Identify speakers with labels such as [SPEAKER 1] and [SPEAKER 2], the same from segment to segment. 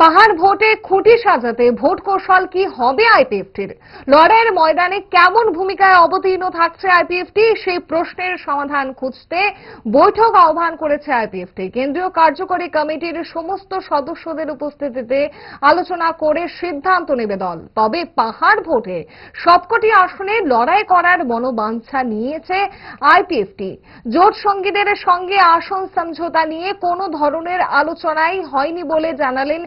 [SPEAKER 1] পাহাড় ভোটে খুঁটি সাজাতে ভোট কৌশল কি হবে আইপিএফটির? লড়াইয়ের ময়দানে কেমন ভূমিকায় অবতীর্ণ থাকছে আইপিএফটি, সেই প্রশ্নের সমাধান খুঁজতে বৈঠক আহ্বান করেছে আইপিএফটি। কেন্দ্রীয় কার্যকরী কমিটির সমস্ত সদস্যদের উপস্থিতিতে আলোচনা করে সিদ্ধান্ত নেবে দল। তবে পাহাড় ভোটে সবকটি আসনে লড়াই করার মনোবাঞ্ছা নিয়েছে আইপিএফটি। জোট সঙ্গীদের সঙ্গে আসন সমঝোতা নিয়ে কোনো ধরনের আলোচনাই হয়নি বলে জানালেন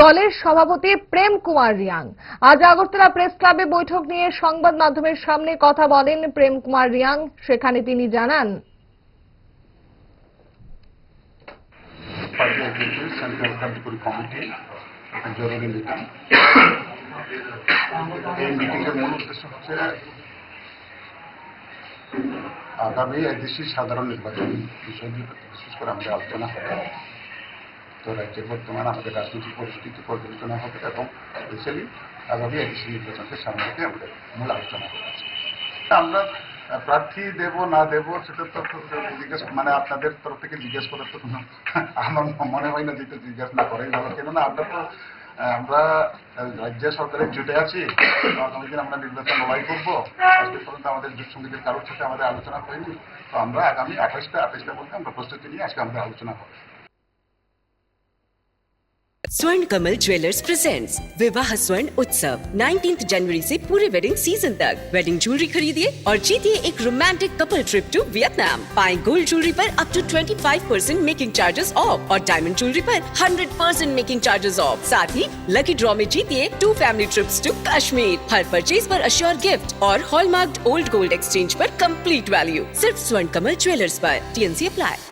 [SPEAKER 1] দলের সভাপতি প্রেম কুমার রিয়াং। আজ আগরতলা প্রেস ক্লাবে বৈঠক নিয়ে সংবাদ মাধ্যমের সামনে কথা বলেন প্রেম কুমার রিয়াং। সেখানে তিনি জানান,
[SPEAKER 2] সেন্ট্রাল কার্যকরী কমিটি জরুরি মিটিং। এই মিটিংয়ের মূল উদ্দেশ্য হচ্ছে আগামী একদেশি সাধারণ নির্বাচন বিষয় নিয়ে বিশেষ করে আমাদের আলোচনা হবে। তো রাজ্যের বর্তমান আমাদের রাজনৈতিক পরিস্থিতি পর্যালোচনা হবে এবং স্পেশালি আগামী একদেশি নির্বাচনকে সামনে রেখে আমাদের মূল আলোচনা হবে। আমরা প্রার্থী দেব না দেব সেটা তো জিজ্ঞেস মানে আপনাদের তরফ থেকে জিজ্ঞেস করার তো কোনো আমার মনে হয় না যেটা জিজ্ঞেস না করেই ভালো। কেননা আমরা রাজ্য সরকারের জুটে আছি, আগামী দিন আমরা নির্বাচন লড়াই করবো। আজকে পর্যন্ত আমাদের জোট সঙ্গীদের কারোর সাথে আমাদের আলোচনা হয়নি। তো আমরা আগামী 28টা বলতে আমরা প্রস্তুতি নিয়ে আজকে আমাদের আলোচনা হবে।
[SPEAKER 3] स्वर्ण कमल ज्वेलर्स प्रेजेंट्स विवाह स्वर्ण उत्सव 19 जनवरी से पूरे वेडिंग सीजन तक। वेडिंग ज्वेलरी खरीदिए और जीतिए एक romantic couple trip to Vietnam. पाएं गोल्ड ज्वेलरी पर up to 25% making charges off और डायमंड ज्वेलरी पर 100% मेकिंग चार्जेस ऑफ। साथ ही लकी ड्रॉ में जीतिए 2 फैमिली ट्रिप्स टू कश्मीर। हर परचेज पर अश्योर गिफ्ट और हॉलमार्क्ड ओल्ड गोल्ड एक्सचेंज पर कंप्लीट वैल्यू। सिर्फ स्वर्ण कमल ज्वेलर्स पर। TNC apply.